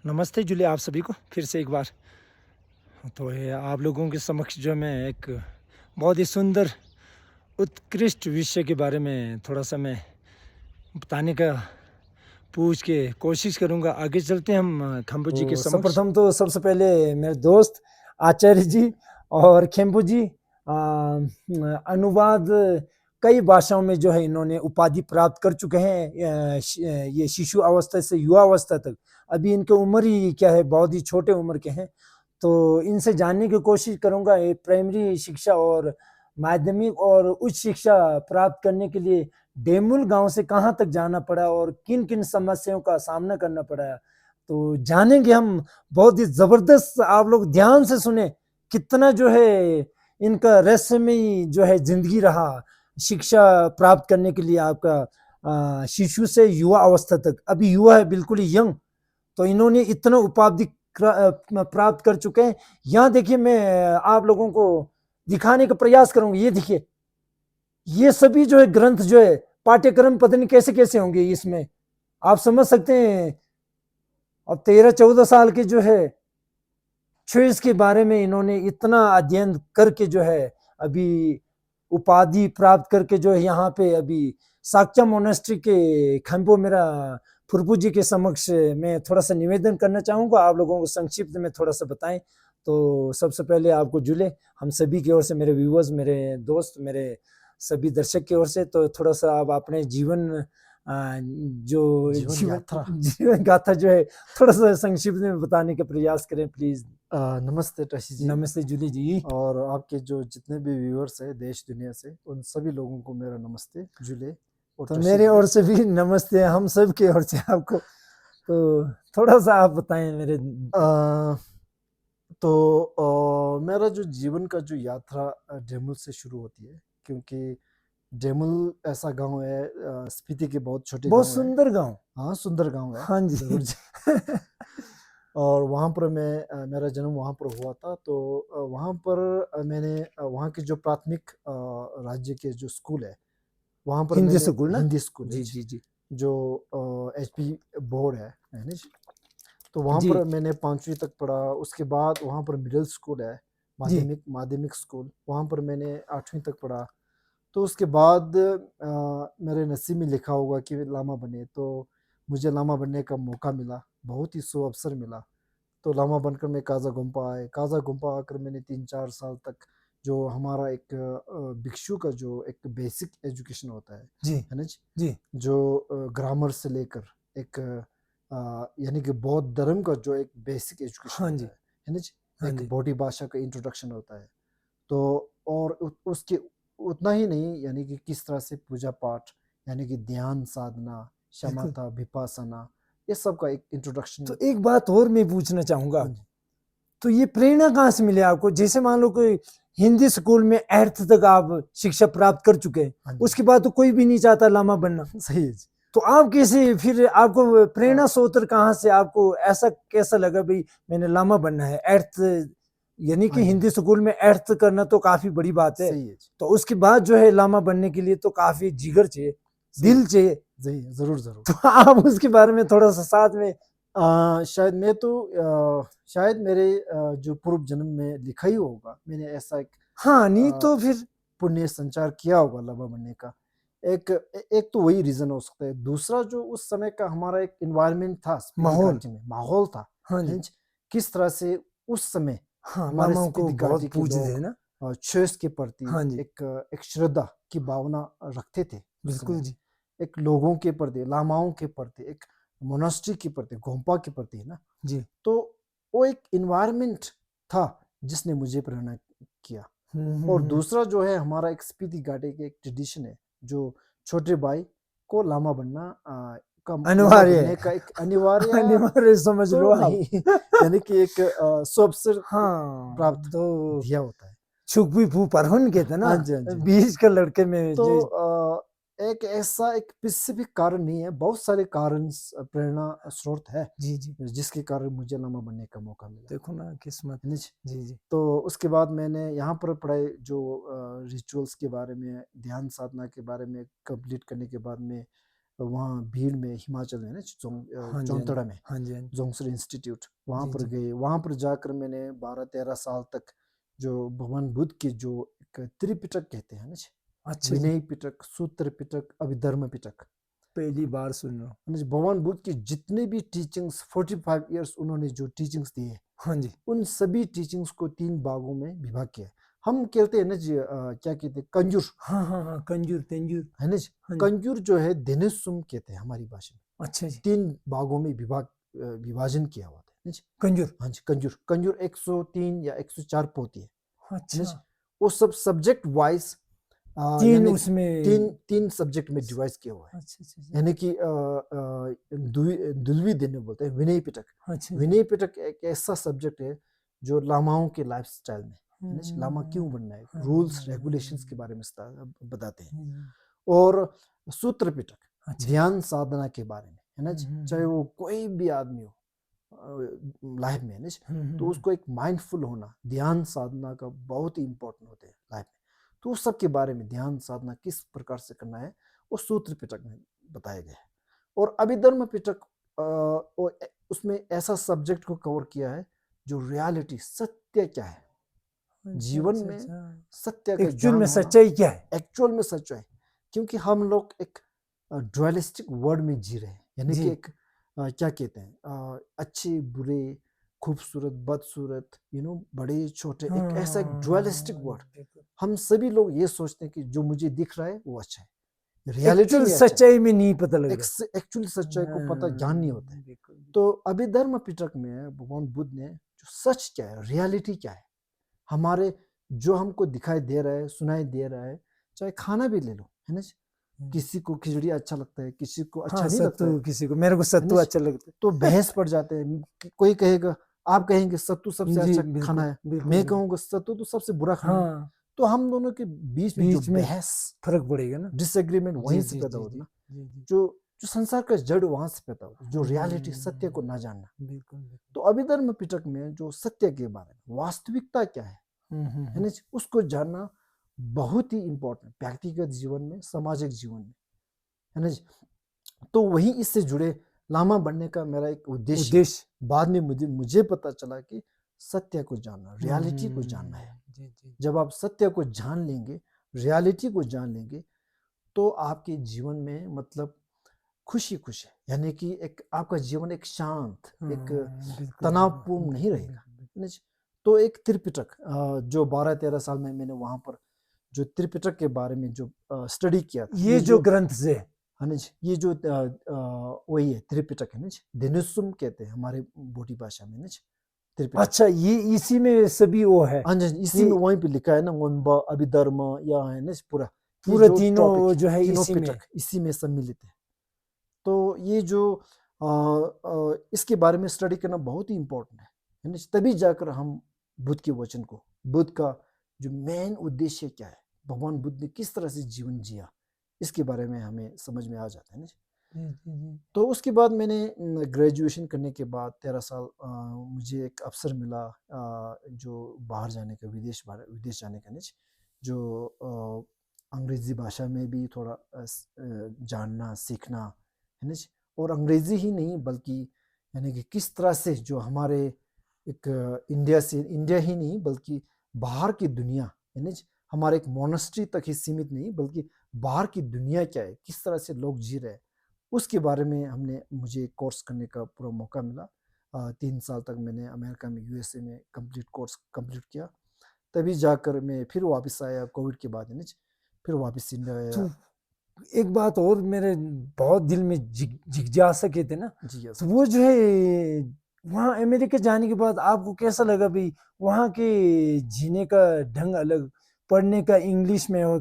नमस्ते जूली, आप सभी को फिर से एक बार। तो ये आप लोगों के समक्ष जो मैं एक बहुत ही सुंदर उत्कृष्ट विषय के बारे में थोड़ा-सा मैं बताने का पूछ के कोशिश करूँगा। आगे चलते हैं हम खम्बू जी के तो समक्ष। सर्वप्रथम तो सबसे पहले मेरे दोस्त आचार्य जी और खेम्बू जी अनुवाद कई भाषाओं में जो है इन्होंने उपाधि प्राप्त कर चुके हैं। ये शिशु अवस्था से युवा अवस्था तक। अभी इनकी उम्र ही क्या है, बहुत ही छोटे उम्र के हैं। तो इनसे जानने की कोशिश करूँगा ये प्राइमरी शिक्षा और माध्यमिक और उच्च शिक्षा प्राप्त करने के लिए डेमुल गाँव से कहाँ तक जाना पड़ा और किन-किन समस्याओं का सामना करना पड़ा। तो जानेंगे हम। बहुत ही ज़बरदस्त, आप लोग ध्यान से सुने, कितना जो है इनका रहस्यमयी जो है ज़िंदगी रहा, शिक्षा प्राप्त करने के लिए आपका शिशु से युवा अवस्था तक। अभी युवा है, बिल्कुल ही यंग। तो इन्होंने इतना उपाधि प्राप्त कर चुके हैं। यहाँ देखिए, मैं आप लोगों को दिखाने का प्रयास करूँगा। ये देखिए, ये सभी जो है ग्रंथ जो है, पाठ्यक्रम पता नहीं कैसे-कैसे होंगे इसमें। आप समझ सकते हैं। अब 13-14 साल के जो है चॉइस के बारे में इन्होंने इतना अध्ययन करके जो है अभी उपाधि प्राप्त करके जो है यहाँ पे अभी साक्चा मोनेस्ट्री के खंबो मेरा फुरपू जी के समक्ष मैं थोड़ा सा निवेदन करना चाहूँगा। आप लोगों को संक्षिप्त में थोड़ा सा बताएं। तो सबसे पहले आपको जुले हम सभी की ओर से, मेरे व्यूवर्स, मेरे दोस्त, मेरे सभी दर्शक की ओर से, तो थोड़ा सा आप अपने जीवन जो जीवन जीवन यात्रा। जीवन गाथा जो है थोड़ा सा संक्षिप्त में बताने का प्रयास करें प्लीज। नमस्ते टशी जी नमस्ते जूली जी। और आपके जो जितने भी व्यूअर्स हैं देश दुनिया से, उन सभी लोगों को मेरा नमस्ते जुले और तो टशी मेरे जी। ओर से भी नमस्ते, हम सब की ओर से आपको। तो थोड़ा सा आप बताएं मेरे। अ, तो मेरा जो जीवन का जो यात्रा डेमुल से शुरू होती है, क्योंकि डेमुल ऐसा गांव है, स्पीति के बहुत छोटे बहुत गांव है। सुंदर गांव। हाँ, सुंदर गांव है। हाँ जी। जरूर जी। और वहाँ पर मेरा जन्म वहाँ पर हुआ था। तो वहाँ पर मैंने वहाँ के जो प्राथमिक राज्य के जो स्कूल है, वहाँ पर हिंदी मैंने स्कूल ना? हिंदी स्कूल है जी जी, जी जी जो एचपी बोर्ड है ना जी। तो वहाँ जी पर मैंने 5वीं तक पढ़ा। उसके बाद वहाँ पर मिडिल स्कूल है, जी। माध्यमिक स्कूल, वहाँ पर मैंने 8वीं तक पढ़ा। तो उसके बाद मेरे नसीब में लिखा होगा कि लामा बने, तो मुझे लामा बनने का मौका मिला, बहुत ही सुअवसर मिला। तो लामा बनकर मैं काज़ा गुम्पा आए। काज़ा गुम्पा आकर मैंने 3-4 साल तक जो हमारा एक भिक्षु का जो एक बेसिक एजुकेशन होता जी है ना जी? जी। जो ग्रामर से लेकर एक यानी कि बौद्ध धर्म का जो एक बेसिक एजुकेशन हाँ होता जी है ना जी? हाँ एक जी। बोडी भाषा का इंट्रोडक्शन होता है। तो और उसके उतना ही नहीं, यानी कि किस तरह से पूजा पाठ, यानी कि ध्यान साधना, बिल्कुल। शमता, विपासना, ये सब का एक इंट्रोडक्शन। तो एक बात और मैं पूछना चाहूंगा। हाँ जी। तो ये प्रेरणा कहाँ से मिले आपको? जैसे मान लो कोई हिंदी स्कूल में 8th तक आप शिक्षा प्राप्त कर चुके हैं, हाँ जी। उसके बाद तो कोई भी नहीं चाहता लामा बनना। सही है जी। तो आप कैसे, फिर आपको प्रेरणा स्रोत कहाँ से, आपको ऐसा कैसा लगा भाई मैंने लामा बनना है? 8th यानी कि हाँ जी। हिंदी स्कूल में 8th करना तो काफी बड़ी बात है। सही है जी। तो उसके बाद जो है लामा बनने के लिए तो काफी जिगर चाहिए, सही दिल चाहिए। सही है, ज़रूर, ज़रूर। तो आप उसके बारे में थोड़ा सा साथ में। शायद मैं तो शायद मेरे जो पूर्व जन्म में लिखा ही होगा, मैंने ऐसा एक हाँ, नहीं अ, तो फिर। पुण्य संचार किया होगा लामा बनने का। एक तो वही रीज़न हो सकता है। दूसरा, जो उस समय का हमारा एक एनवायरनमेंट था स्पीति माहौल। घाटी में, माहौल था, हाँ है जी। ना जी? किस तरह से उस समय हाँ, हमारे लामाओं को स्पीति घाटी बहुत के पूजते थे लोग ना। चर्च के प्रति हाँ जी, एक श्रद्धा की भावना रखते थे उस बिल्कुल समय। जी। एक लोगों के प्रति, लामाओं के प्रति, एक मोनास्ट्री के प्रति, गोम्पा के प्रति, है ना? जी। तो वो एक एनवायरनमेंट था जिसने मुझे प्रेरणा किया। और हुँ। दूसरा जो है, हमारा एक स्पीति घाटी के एक ट्रेडिशन है, जो छोटे भाई को लामा बनना लामा अनिवार्य बनने है। का एक अनिवार्य अनिवार्य समझ लो तो आप। नहीं, यानी कि एक सुअवसर हाँ, प्राप्त तो दिया होता है। छुपी फू परहुन कहते हैं ना, हाँ जी, हाँ जी। बीच के लड़के में तो जो। एक ऐसा एक स्पेसिफिक कारण नहीं है, बहुत सारे कारण प्रेरणा स्रोत है, जी, जी। जिसके कारण मुझे लामा बनने का मौका मिला, देखो ना किस्मत। है ना जी? जी, जी। तो उसके बाद मैंने यहाँ पर पढ़ाई, जो रिचुअल्स के बारे में, ध्यान साधना के बारे में कंप्लीट करने के बाद में वहाँ भीड़ में हिमाचल में ना हाँ जी, हाँ जी, चौंतड़ा में हाँ जी, हाँ जी, जोंगसर इंस्टीट्यूट वहाँ जी, पर जी। गए। वहाँ पर जाकर मैंने 12-13 साल तक जो भगवान बुद्ध के जो एक त्रिपिटक कहते हैं ना जी, अच्छा जी, विनय पिटक, सूत्र पिटक, अभिधर्म पिटक, पहली बार सुन रहा हूँ। है ना जी, भगवान बुद्ध की जितने भी टीचिंग्स 45 इयर्स उन्होंने जो टीचिंग्स दिए हाँ जी, उन सभी टीचिंग्स को 3 भागों में विभाग किया है। हम कहते हैं ना जी क्या कहते हैं कंजूर, हाँ, हाँ, हाँ, कंजूर, तेंजूर, है ना जी, हाँ जी, कंजूर जो है दिनेशुम कहते हैं हमारी भाषा में। अच्छा जी, 3 भागों में विभाजन किया हुआ था, है ना जी। कंजूर, हाँ जी, कंजूर, कंजूर 103 या 104 पोथी है ना जी। अच्छा, वो सब सब्जेक्ट वाइज 3 यानी उसमें 3 सब्जेक्ट में डिवाइड किया हुआ है। अच्छा, अच्छा, अच्छा, यानी कि दुल्वी दिन बोलते हैं विनय पिटक। अच्छा जी, विनय पिटक एक ऐसा सब्जेक्ट है जो लामाओं के लाइफस्टाइल में, है ना जी, लामा क्यों बनना है, रूल्स रेगुलेशंस के बारे में बताते हैं। और सूत्र पिटक अच्छा, ध्यान साधना के बारे में, है ना जी, हम्म, चाहे वो कोई भी आदमी हो लाइफ में, है ना जी, तो उसको एक माइंडफुल होना ध्यान साधना का बहुत ही इंपॉर्टेंट होते हैं लाइफ में। तो उस सब के बारे में ध्यान साधना किस प्रकार से करना है वो सूत्र पिटक में बताया गया है। और अभिधर्म पिटक उसमें ऐसा सब्जेक्ट को कवर किया है जो रियलिटी सत्य क्या है जीवन में, सत्य का एक्चुअल ज्ञान में होना, सच्चाई क्या है? एक्चुअल में सच्चाई। क्योंकि हम लोग एक ड्युअलिस्टिक वर्ल्ड में जी रहे हैं, यानी जी। कि एक क्या कहते हैं अच्छे बुरे, खूबसूरत बदसूरत, बड़े छोटे, एक ऐसा एक ड्युअलिस्टिक वर्ल्ड। बिल्कुल। हम सभी लोग ये सोचते हैं कि जो मुझे दिख रहा है वो अच्छा है, रियलिटी एक्चुअल में अच्छा है, सच्चाई में नहीं पता लग रहा। एक्चुअली सच्चाई को पता ज्ञान नहीं होता है। बिल्कुल, बिल्कुल। तो अभिधर्म पिटक में भगवान बुद्ध ने जो सच क्या है, रियलिटी क्या है, हमारे जो हमको दिखाई दे रहा है, सुनाई दे रहा है, चाहे खाना भी ले लो, है ना जी, किसी को खिचड़ी अच्छा लगता है, किसी को अच्छा हाँ, नहीं लगता है सत्तू किसी को, मेरे को ना सत्तू जी? अच्छा लगता है। तो बहस पड़ जाते हैं कोई कहेगा, आप कहेंगे सत्तू सबसे जी, अच्छा बिल्कुल, खाना है, बिल्कुल, मैं बिल्कुल। कहूँगा सत्तू तो सबसे बुरा खाना है। हाँ, तो हम दोनों के बीच में जो बीच में बहस, फ़र्क पड़ेगा ना। डिसएग्रीमेंट जी, वहीं से जी, पैदा जी, होता है जी। ना, जी, जी। जो जो संसार का जड़ वहां से पैदा होता है, जो रियलिटी सत्य को हुँ, ना जानना। बिल्कुल, बिल्कुल। तो अभिधर्म पिटक में जो सत्य के बारे में, वास्तविकता क्या है हुँ। ना जी, उसको जानना बहुत ही इंपॉर्टेंट, व्यक्तिगत जीवन में, सामाजिक जीवन में, है ना जी। तो वही इससे जुड़े लामा बनने का मेरा एक उद्देश्य है। उद्देश्य। बाद में मुझे पता चला कि सत्य को जानना, रियलिटी को जानना है। जी, जी। जब आप सत्य को जान लेंगे, रियलिटी को जान लेंगे, तो आपके जीवन में मतलब खुशी खुश है, यानी कि एक आपका जीवन एक शांत, एक बिल्कुल, तनावपूर्ण बिल्कुल, नहीं बिल्कुल, रहेगा, बिल्कुल। है ना जी। तो एक त्रिपिटक जो 12-13 साल में मैंने वहां पर जो त्रिपिटक के बारे में जो स्टडी किया था, ये जो ग्रंथ से है ना जी, ये जो वही है त्रिपिटक, है ना जी, दिनुसुम कहते हैं हमारे बोटी भाषा में ना जी, त्रिपिटक। अच्छा, ये इसी में सभी वो है। हाँ जी, इसी ये में वहीं पे लिखा है ना, वंबा अभिधर्म या है ना पूरा, ये पूरे जो तीनों टॉपिक जो है तीनों इसी में। पिटक इसी में सम्मिलित है। तो ये जो इसके बारे में स्टडी करना बहुत ही इम्पोर्टेंट है ना, तभी जाकर हम बुद्ध के वचन को, बुद्ध का जो मेन उद्देश्य क्या है, भगवान बुद्ध ने किस तरह से जीवन जिया, इसके बारे में हमें समझ में आ जाता है ना। तो उसके बाद मैंने ग्रेजुएशन करने के बाद 13 साल मुझे एक अवसर मिला जो बाहर जाने का, विदेश जाने का, नहीं जो अंग्रेज़ी भाषा में भी थोड़ा जानना सीखना, है ना जी। और अंग्रेज़ी ही नहीं बल्कि यानी कि किस तरह से जो हमारे एक इंडिया ही नहीं बल्कि बाहर की दुनिया, है ना जी, हमारे एक मोनेस्ट्री तक ही सीमित नहीं बल्कि बाहर की दुनिया क्या है, किस तरह से लोग जी रहे हैं, उसके बारे में मुझे कोर्स करने का पूरा मौका मिला। 3 साल तक मैंने अमेरिका में, यूएसए में कोर्स कंप्लीट किया। तभी जाकर मैं फिर वापस आया कोविड के बाद, है ना जी, फिर वापस इंडिया आया। तो एक बात और मेरे बहुत दिल में जिज्ञासा के थे ना, जी यस। तो वो जो है वहाँ अमेरिका जाने के बाद आपको कैसा लगा भाई? वहाँ के जीने का ढंग अलग, पढ़ने का इंग्लिश में हो